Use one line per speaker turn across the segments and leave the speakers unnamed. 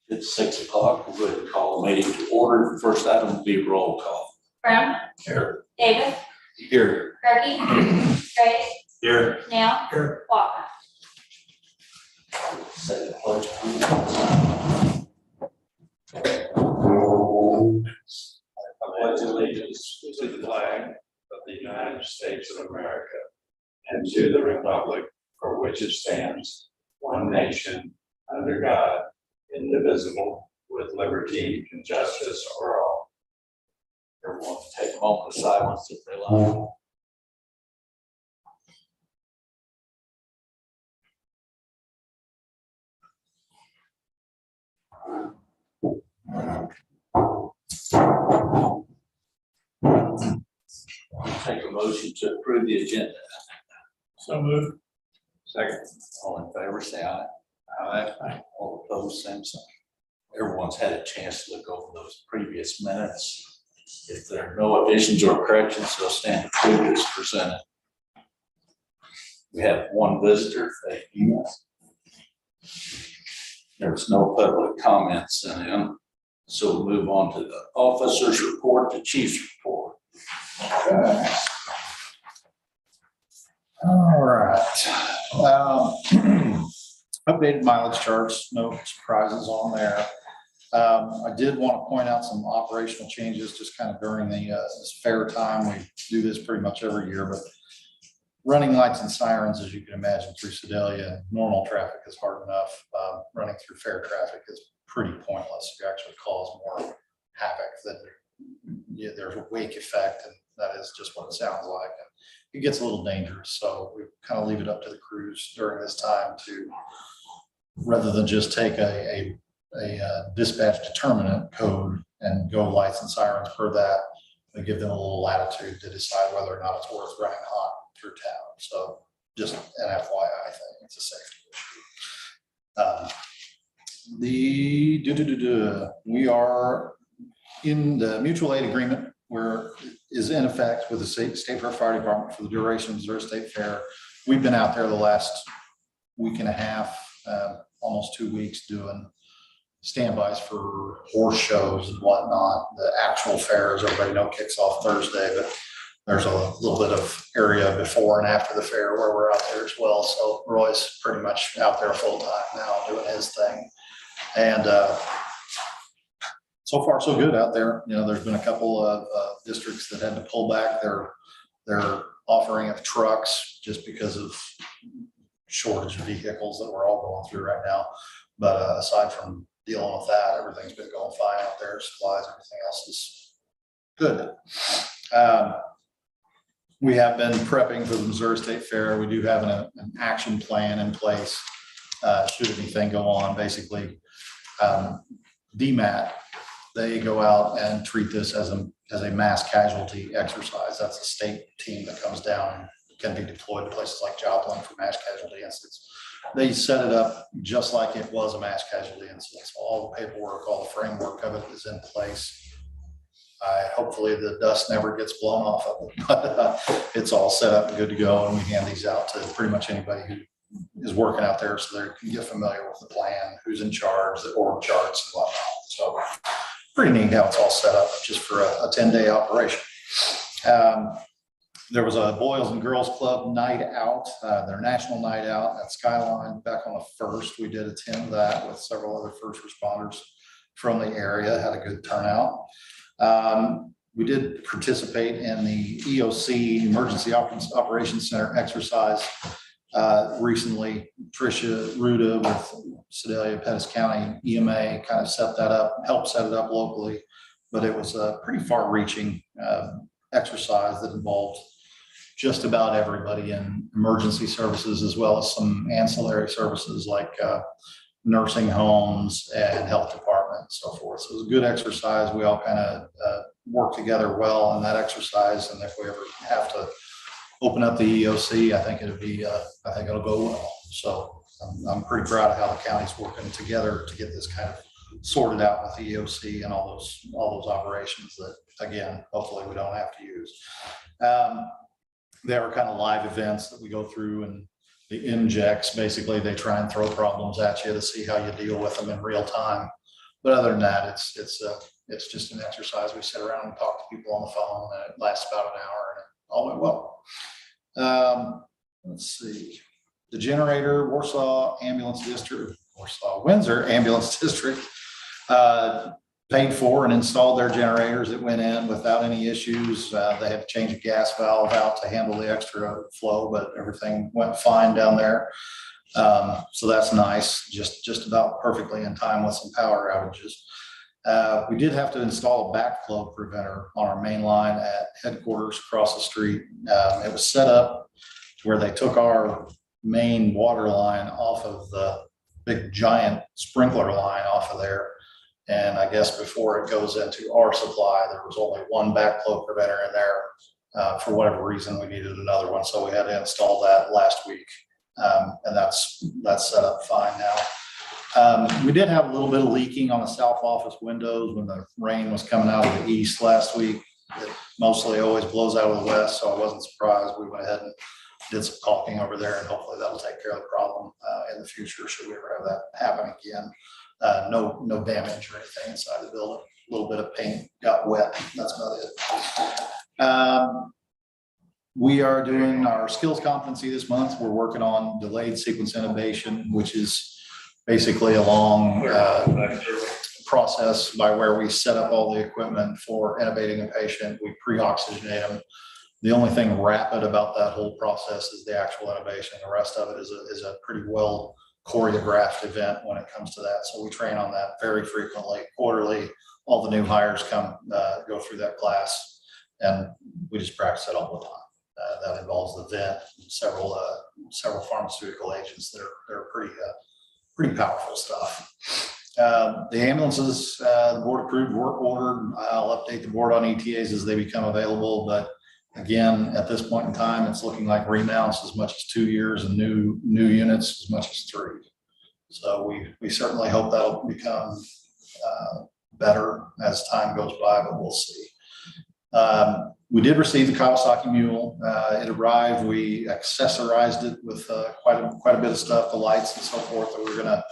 It's 6 o'clock. We're going to call the meeting to order. The first item will be roll call.
Brown.
Here.
Davis.
Here.
Gerke. Gray.
Here.
Now.
Here.
Walker.
Say the pledge. I pledge allegiance to the flag of the United States of America and to the republic for which it stands, one nation, under God, indivisible, with liberty and justice for all. Everyone take a moment of silence if they like. Take a motion to approve the agenda. So moved. Second. All in favor, say aye. Aye. All opposed, same sign. Everyone's had a chance to look over those previous minutes. If there are no additions or corrections, they'll stand approved as presented. We have one visitor. Thank you. There's no public comments sent in, so we'll move on to the officers' report, the chief's report.
Okay. All right. Updated mileage charts, no surprises on there. I did want to point out some operational changes just kind of during the this fair time. We do this pretty much every year, but running lights and sirens, as you can imagine, through Sedalia, normal traffic is hard enough. Running through fair traffic is pretty pointless. You actually cause more havoc than there's a wake effect, and that is just what it sounds like. And it gets a little dangerous, so we kind of leave it up to the crews during this time to, rather than just take a dispatch determinant code and go lights and sirens per that, we give them a little latitude to decide whether or not it's worth running hot through town. So just an FYI thing, it's a safety issue. We are in the mutual aid agreement where is in effect with the State Fair Fire Department for the duration of Missouri State Fair. We've been out there the last week and a half, almost 2 weeks, doing standbys for horse shows and whatnot. The actual fair, as everybody knows, kicks off Thursday, but there's a little bit of area before and after the fair where we're out there as well. So Roy's pretty much out there full time now doing his thing. And so far so good out there. You know, there's been a couple of districts that had to pull back their offering of trucks just because of shortage of vehicles that we're all going through right now. But aside from dealing with that, everything's been going fine out there. Supplies, everything else is good. We have been prepping for the Missouri State Fair. We do have an action plan in place should anything go on. Basically, DMAT, they go out and treat this as a mass casualty exercise. That's a state team that comes down and can be deployed to places like Joplin for mass casualty incidents. They set it up just like it was a mass casualty incident. So all the paperwork, all the framework of it is in place. Hopefully the dust never gets blown off of it, but it's all set up and good to go. And we hand these out to pretty much anybody who is working out there so they can get familiar with the plan, who's in charge, the org charts and whatnot. So pretty neat how it's all set up just for a 10-day operation. There was a Boys and Girls Club night out, their national night out at Skyline back on the 1st. We did attend that with several other first responders from the area, had a good turnout. We did participate in the EOC Emergency Operations Center exercise Recently, Tricia Ruda with Sedalia Pettis County EMA kind of set that up, helped set it up locally, but it was a pretty far-reaching exercise that involved just about everybody in emergency services, as well as some ancillary services like nursing homes and health department and so forth. So it was a good exercise. We all kind of worked together well in that exercise. And if we ever have to open up the EOC, I think it'll go well. So I'm pretty proud of how the county's working together to get this kind of sorted out with the EOC and all those operations that, again, hopefully we don't have to use. There are kind of live events that we go through, and the injects, basically they try and throw problems at you to see how you deal with them in real time. But other than that, it's just an exercise. We sit around and talk to people on the phone, and it lasts about an hour, and it all went well. Let's see, the generator, Windsor Ambulance District paid for and installed their generators. It went in without any issues. They had to change a gas valve out to handle the extra flow, but everything went fine down there. So that's nice, just about perfectly in time with some power outages. We did have to install a backflow preventer on our main line at headquarters across the street. It was set up to where they took our main water line off of the big giant sprinkler line off of there. And I guess before it goes into our supply, there was only one backflow preventer in there. For whatever reason, we needed another one, so we had to install that last week. And that's set up fine now. We did have a little bit of leaking on the south office windows when the rain was coming out of the east last week. It mostly always blows out of the west, so I wasn't surprised. We went ahead and did some caulking over there, and hopefully that'll take care of the problem in the future should we ever have that happen again. No damage or anything inside the building. A little bit of paint got wet. That's about it. We are doing our skills competency this month. We're working on delayed sequence intubation, which is basically a long process by where we set up all the equipment for intubating a patient. We pre-oxygenate them. The only thing rapid about that whole process is the actual intubation. The rest of it is a pretty well choreographed event when it comes to that. So we train on that very frequently, quarterly. All the new hires go through that class, and we just practice it all the time. That involves the vent, several pharmaceutical agents that are pretty powerful stuff. The ambulances, the board approved, work ordered. I'll update the board on ETAs as they become available, but again, at this point in time, it's looking like remounts as much as 2 years and new units as much as 3. So we certainly hope that'll become better as time goes by, but we'll see. We did receive the Kawasaki Mule. It arrived. We accessorized it with quite a bit of stuff, the lights and so forth that we're going to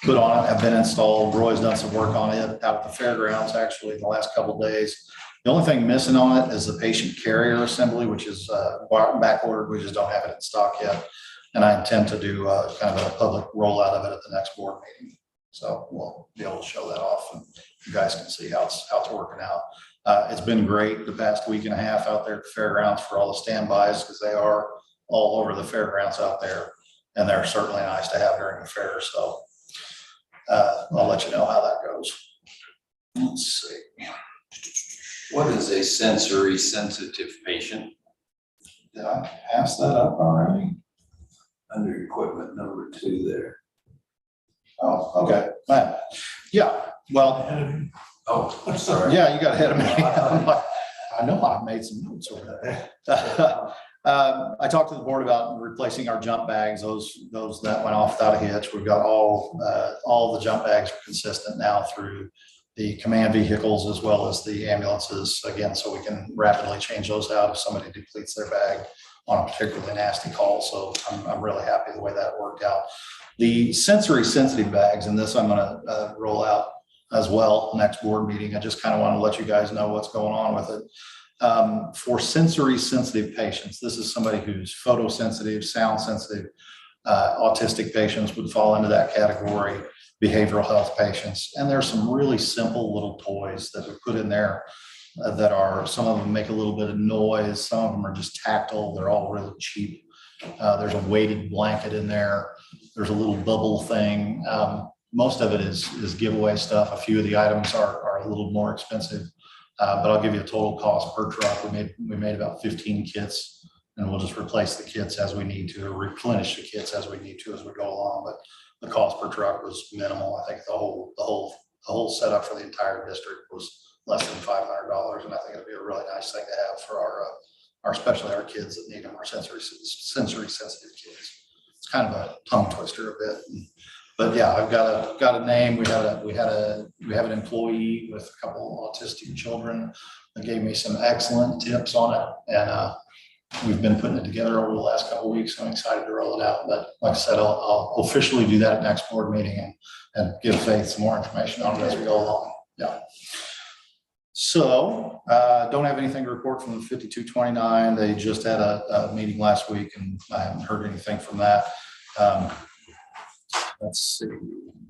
put on it have been installed. Roy's done some work on it out at the fairgrounds actually in the last couple of days. The only thing missing on it is the patient carrier assembly, which is back ordered. We just don't have it in stock yet. And I intend to do kind of a public rollout of it at the next board meeting. So we'll be able to show that off and you guys can see how it's working out. It's been great the past week and a half out there at the fairgrounds for all the standbys, because they are all over the fairgrounds out there. And they're certainly nice to have during the fair. So I'll let you know how that goes. Let's see.
What is a sensory sensitive patient?
Did I pass that up already?
Under equipment number 2 there.
Oh, okay. Fine. Yeah, well.
Oh, I'm sorry.
Yeah, you got ahead of me. I know I made some notes over there. I talked to the board about replacing our jump bags, those that went off without a hitch. We've got all the jump bags are consistent now through the command vehicles as well as the ambulances, again, so we can rapidly change those out if somebody depletes their bag on a particularly nasty call. So I'm really happy the way that worked out. The sensory sensitive bags, and this I'm going to roll out as well next board meeting. I just kind of want to let you guys know what's going on with it. For sensory sensitive patients, this is somebody who's photosensitive, sound sensitive, autistic patients would fall into that category. Behavioral health patients, and there's some really simple little toys that we put in there that are, some of them make a little bit of noise, some of them are just tactile, they're all really cheap. There's a weighted blanket in there. There's a little bubble thing. Most of it is giveaway stuff. A few of the items are a little more expensive, but I'll give you a total cost per truck. We made about 15 kits, and we'll just replace the kits as we need to, or replenish the kits as we need to as we go along. But the cost per truck was minimal. I think the whole setup for the entire district was less than $500, and I think it'd be a really nice thing to have for our especially our kids that need them, our sensory sensitive kids. It's kind of a tongue twister a bit, but yeah, I've got a name. We have an employee with a couple autistic children that gave me some excellent tips on it, and we've been putting it together over the last couple of weeks. I'm excited to roll it out, but like I said, I'll officially do that at next board meeting and give Faith some more information on it as we go along. Yeah. So don't have anything to report from the 5229. They just had a meeting last week, and I haven't heard anything from that. Let's see.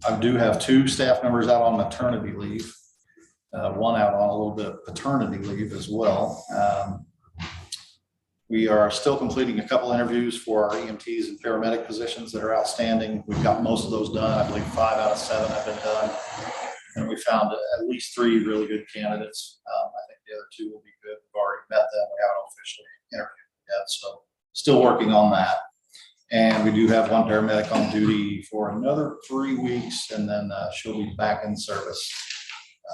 I do have 2 staff members out on maternity leave, one out on a little bit of paternity leave as well. We are still completing a couple interviews for our EMTs and paramedic positions that are outstanding. We've got most of those done. I believe 5 out of 7 have been done. And we found at least 3 really good candidates. I think the other 2 will be good. We've already met them. We haven't officially interviewed yet, so still working on that. And we do have 1 paramedic on duty for another 3 weeks, and then she'll be back in service.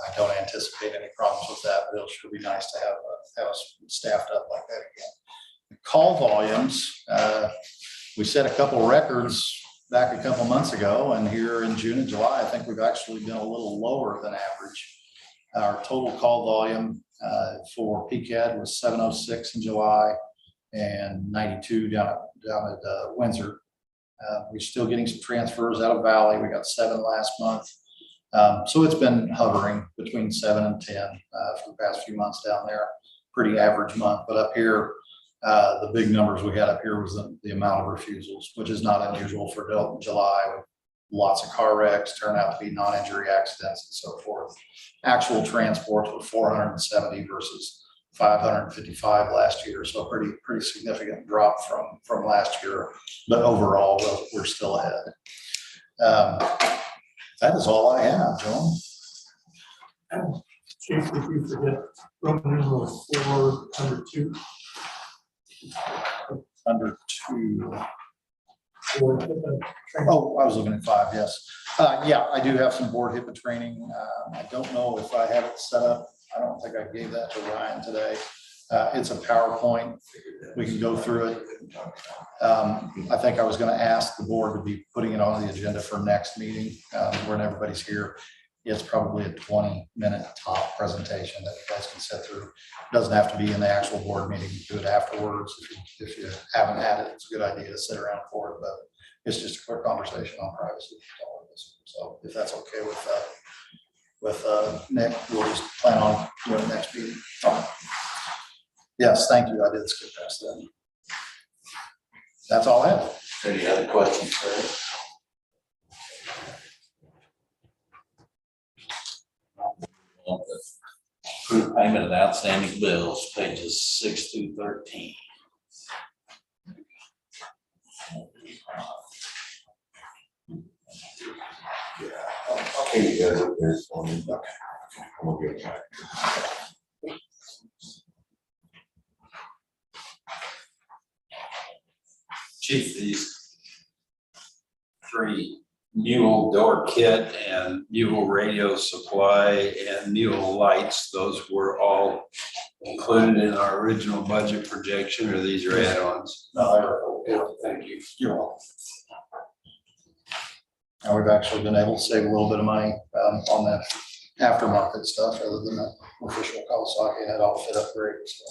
I don't anticipate any problems with that, but it'll sure be nice to have us staffed up like that again. The call volumes, we set a couple records back a couple months ago, and here in June and July, I think we've actually been a little lower than average. Our total call volume for PCAD was 706 in July and 92 down at Windsor. We're still getting some transfers out of Valley. We got 7 last month. So it's been hovering between 7 and 10 for the past few months down there. Pretty average month, but up here, the big numbers we had up here was the amount of refusals, which is not unusual for July. Lots of car wrecks turn out to be non-injury accidents and so forth. Actual transports were 470 versus 555 last year, so a pretty significant drop from last year. But overall, we're still ahead. That is all I have, John.
Chief, if you forget Roman numeral 4 under 2.
Under 2.
Or,
Oh, I was looking at 5, yes. Yeah, I do have some board HIPAA training. I don't know if I have it set up. I don't think I gave that to Ryan today. It's a PowerPoint. We can go through it. I think I was going to ask the board to be putting it on the agenda for next meeting when everybody's here. It's probably a 20-minute top presentation that you guys can sit through. It doesn't have to be in the actual board meeting. You do it afterwards. If you haven't had it, it's a good idea to sit around for it, but it's just a quick conversation on privacy. So if that's okay with Nick, we'll just plan on doing it next meeting. Yes, thank you. I did skip past that. That's all I have.
Any other questions, sir? Approved payment of outstanding bills, pages 6 through 13.
Okay, you guys up there for me. Okay. I'm gonna get back.
Chief, these 3 mule door kit and mule radio supply and mule lights, those were all included in our original budget projection, or these are add-ons?
No,
Thank you.
you're welcome. And we've actually been able to save a little bit of money on that aftermarket stuff rather than the official Kawasaki, and it all fit up great. So.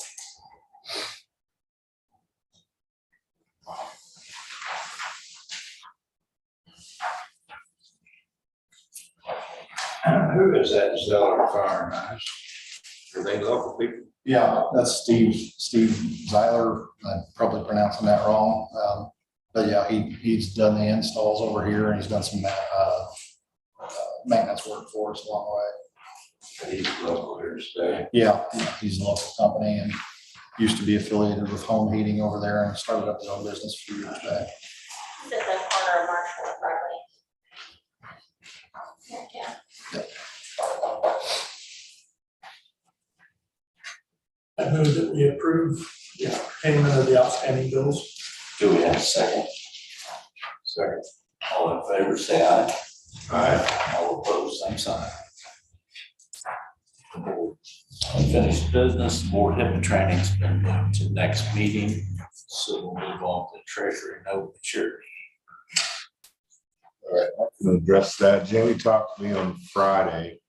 Who is that Zeller Fire and Ice? Are they local people?
Yeah, that's Steve Zeiler. I'm probably pronouncing that wrong. But yeah, he's done the installs over here, and he's done some maintenance work for us along the way.
He's local here today.
Yeah, he's a local company, and used to be affiliated with Home Heating over there and started up his own business a few years back.
It's at the corner of Marshall and Broadway. Yeah.
I move that we approve the payment of the outstanding bills.
Do we have a second? Second. All in favor, say aye.
Aye.
All opposed, same sign. Unfinished business, board HIPAA training's been moved to next meeting, so we'll move on to treasury note maturity.
All right, I can address that. Jamie talked to me on Friday.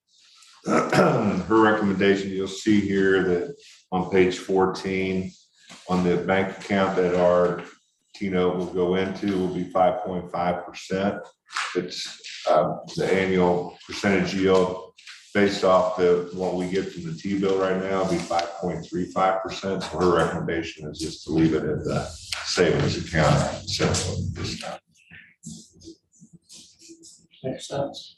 Her recommendation, you'll see here that on page 14, on the bank account that our T-note will go into will be 5.5%. It's the annual percentage yield based off what we get from the T-bill right now will be 5.35%. So her recommendation is just to leave it at the savings account. Simple this time.
Makes sense.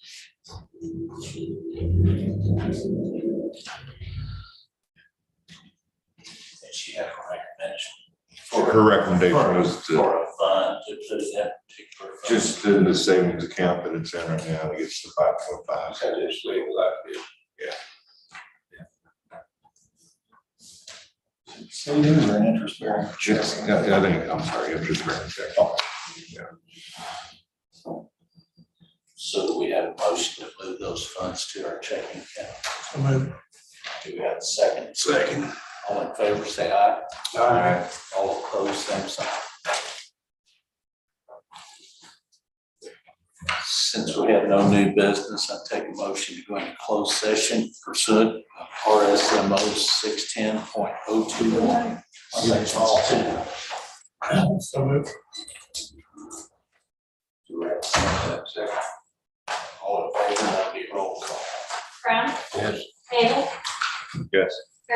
And she had a recommendation.
Her recommendation was to
For a fund, to put it in a particular fund.
just in the savings account that it's in right now, it gets to 5.5. So just leave it like it.
Savings or an interest bearing?
Just, I think, I'm sorry, interest bearing check.
So do we have a motion to move those funds to our checking account?
So moved.
Do we have a second?
Second.
All in favor, say aye.
Aye.
All opposed, same sign. Since we have no new business, I take a motion to go into closed session pursuant to RSMO 610.021. Section 2.
So moved.
Do we have a second?